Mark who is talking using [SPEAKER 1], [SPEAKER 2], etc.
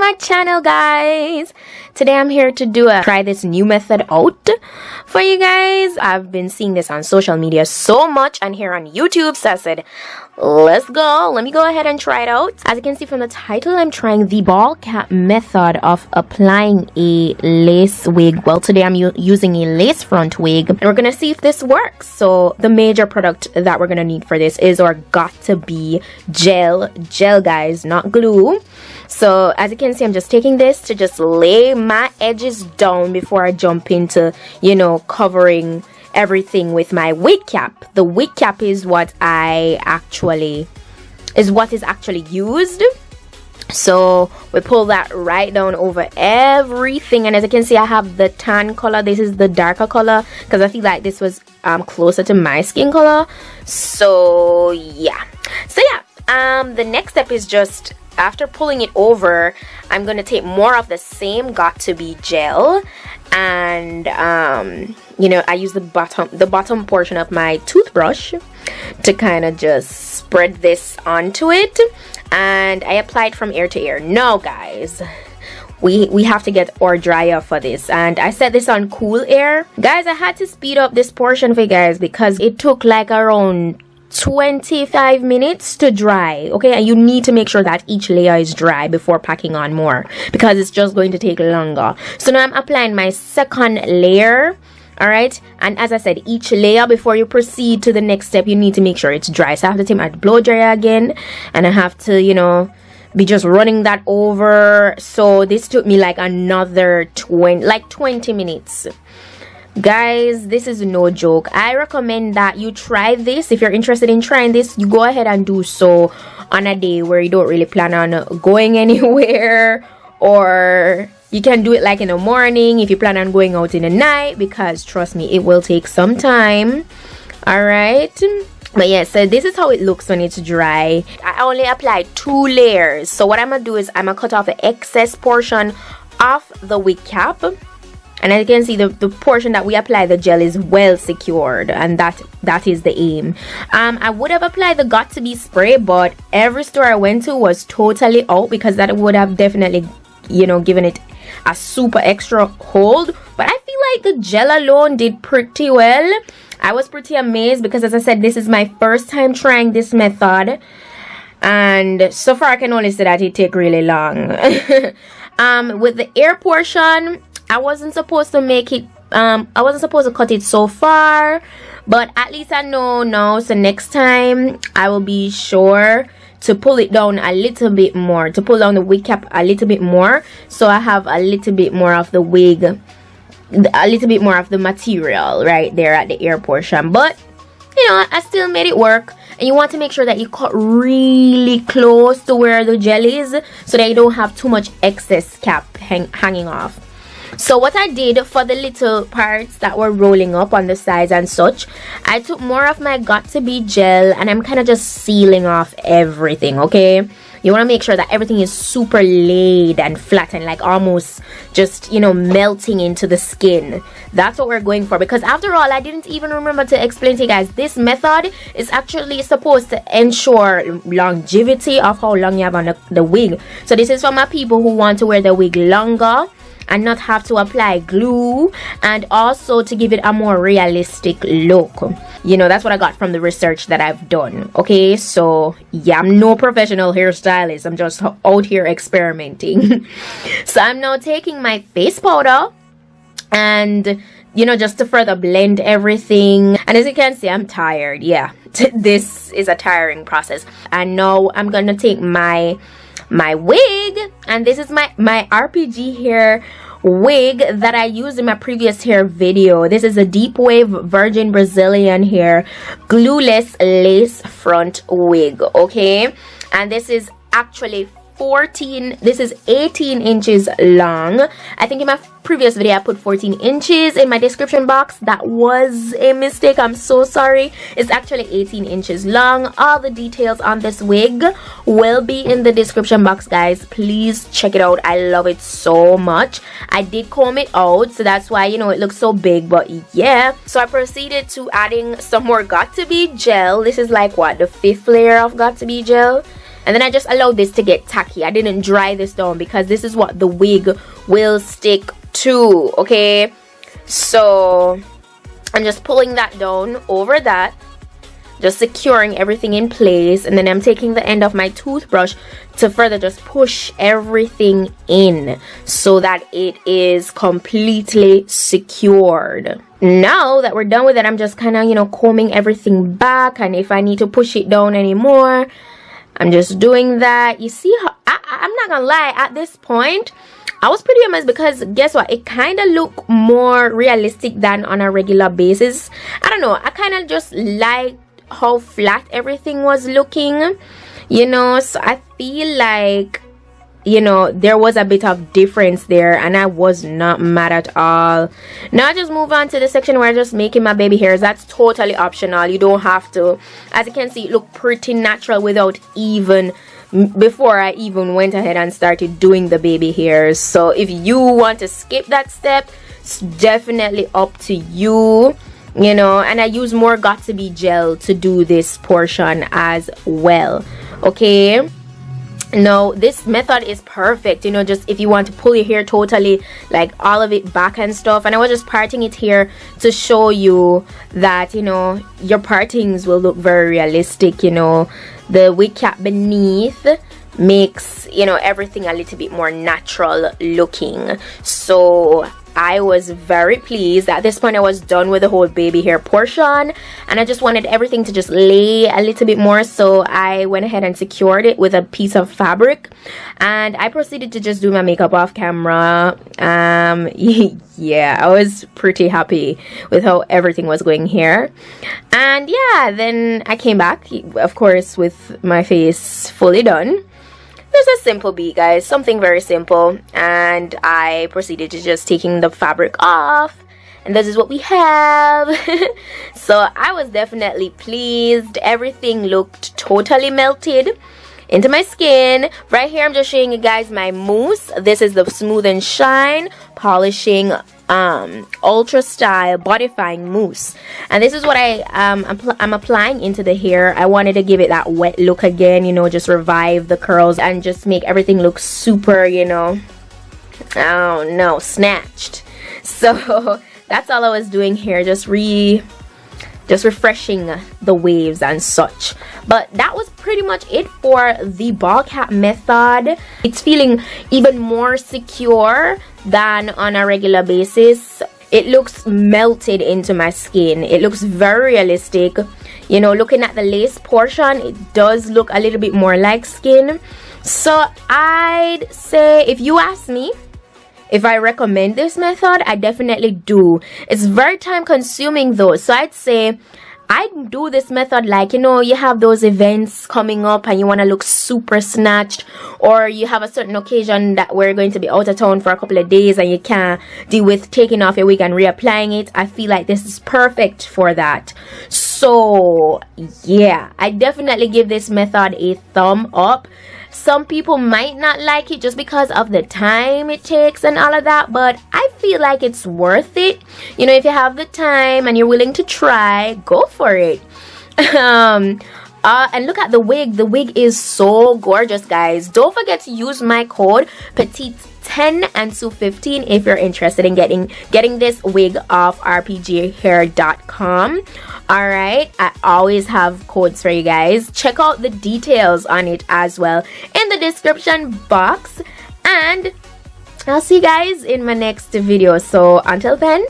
[SPEAKER 1] my channel, guys. Today I'm here to try this new method out for you guys. I've been seeing this on social media so much and here on YouTube, so I said let's go. Let me go ahead and try it out. As you can see from the title, I'm trying the ball cap method of applying a lace wig. Well, today I'm using a lace front wig and we're gonna see if this works. So the major product that we're gonna need for this is our got to be gel guys, not glue. So as you can see, I'm just taking this to just lay my edges down before I jump into, you know, covering everything with my wig cap. The wig cap is what is actually used. So we pull that right down over everything, and as you can see, I have the tan color. This is the darker color because I feel like this was closer to my skin color. So yeah, the next step is just, after pulling it over, I'm gonna take more of the same got to be gel, and you know, I use the bottom portion of my toothbrush to kind of just spread this onto it, and I applied from ear to ear. Now guys, we have to get our dryer for this, and I set this on cool air. Guys, I had to speed up this portion for you guys because it took like around 25 minutes to dry. Okay, and you need to make sure that each layer is dry before packing on more because it's just going to take longer. So now I'm applying my second layer. All right, and as I said, each layer, before you proceed to the next step, you need to make sure it's dry. So I have to take my blow dryer again, and I have to, you know, be just running that over. So this took me like another 20 minutes. Guys, this is no joke. I recommend that you try this. If you're interested in trying this, you go ahead and do so on a day where you don't really plan on going anywhere, or you can do it like in the morning if you plan on going out in the night, because trust me, it will take some time. All right, but yeah, so this is how it looks when it's dry. I only applied 2 layers. So what I'm gonna do is I'm gonna cut off the excess portion off the wig cap. And as you can see, the portion that we apply the gel is well secured, and that is the aim. I would have applied the got to be spray, but every store I went to was totally out because that would have definitely, you know, given it a super extra hold. But I feel like the gel alone did pretty well. I was pretty amazed because, as I said, this is my first time trying this method, and so far I can only say that it take really long. With the ear portion, I wasn't supposed to make it, I wasn't supposed to cut it so far, but at least I know now. So next time I will be sure to pull it down a little bit more, to pull down the wig cap a little bit more, so I have a little bit more of the wig, a little bit more of the material right there at the ear portion. But you know, I still made it work. And you want to make sure that you cut really close to where the gel is so that you don't have too much excess cap hanging off. So what I did for the little parts that were rolling up on the sides and such, I took more of my got to be gel and I'm kind of just sealing off everything. Okay, you want to make sure that everything is super laid and flat and like almost just, you know, melting into the skin. That's what we're going for, because after all, I didn't even remember to explain to you guys, this method is actually supposed to ensure longevity of how long you have on the wig. So this is for my people who want to wear the wig longer and not have to apply glue, and also to give it a more realistic look. You know, that's what I got from the research that I've done. Okay, so yeah, I'm no professional hairstylist, I'm just out here experimenting. So I'm now taking my face powder and, you know, just to further blend everything. And as you can see, I'm tired. Yeah, this is a tiring process. And now I'm gonna take my wig, and this is my RPGhair wig that I used in my previous hair video. This is a deep wave virgin Brazilian hair glueless lace front wig. Okay, and this is actually 18 inches long. I think in my previous video I put 14 inches in my description box. That was a mistake, I'm so sorry. It's actually 18 inches long. All the details on this wig will be in the description box, guys. Please check it out. I love it so much. I did comb it out, so that's why, you know, it looks so big. But yeah, so I proceeded to adding some more got to be gel. This is like what, the 5th layer of got to be gel. and then I just allowed this to get tacky. I didn't dry this down because this is what the wig will stick to. Okay, so I'm just pulling that down over that, just securing everything in place, and then I'm taking the end of my toothbrush to further just push everything in so that it is completely secured. Now that we're done with it, I'm just kind of, you know, combing everything back, and if I need to push it down anymore, I'm just doing that. You see how I'm not gonna lie, at this point I was pretty amazed because guess what, it kind of looked more realistic than on a regular basis. I don't know, I kind of just liked how flat everything was looking, you know, so I feel like, you know, there was a bit of difference there, and I was not mad at all. Now I just move on to the section where I'm just making my baby hairs. That's totally optional, you don't have to. As you can see, it looked pretty natural without even, before I even went ahead and started doing the baby hairs. So if you want to skip that step, it's definitely up to you, you know. And I use more got2b gel to do this portion as well. Okay, now this method is perfect, you know, just if you want to pull your hair totally, like all of it back and stuff. And I was just parting it here to show you that, you know, your partings will look very realistic. You know, the wig cap beneath makes, you know, everything a little bit more natural looking. So I was very pleased. At this point I was done with the whole baby hair portion, and I just wanted everything to just lay a little bit more, so I went ahead and secured it with a piece of fabric, and I proceeded to just do my makeup off camera. Yeah, I was pretty happy with how everything was going here. And yeah, then I came back, of course, with my face fully done. There's a simple beat, guys, something very simple, and I proceeded to just taking the fabric off, and this is what we have. So I was definitely pleased. Everything looked totally melted into my skin. Right here I'm just showing you guys my mousse. This is the Smooth and Shine polishing ultra style bodifying mousse, and this is what I'm applying into the hair. I wanted to give it that wet look again, you know, just revive the curls and just make everything look super, you know, oh no, snatched. So that's all I was doing here, just refreshing the waves and such. But that was pretty much it for the ball cap method. It's feeling even more secure than on a regular basis. It looks melted into my skin. It looks very realistic. You know, looking at the lace portion, it does look a little bit more like skin. So I'd say, if you ask me if I recommend this method, I definitely do. It's very time consuming though, so I'd say I'd do this method like, you know, you have those events coming up and you want to look super snatched, or you have a certain occasion that we're going to be out of town for a couple of days and you can't deal with taking off your wig and reapplying it. I feel like this is perfect for that. So yeah, I definitely give this method a thumb up. Some people might not like it just because of the time it takes and all of that, but I feel like it's worth it. You know, if you have the time and you're willing to try, go for it. And look at the wig. The wig is so gorgeous, guys. Don't forget to use my code PETITE10 and SUE15 if you're interested in getting this wig off RPGhair.com. Alright, I always have codes for you guys. Check out the details on it as well in the description box, and I'll see you guys in my next video. So until then,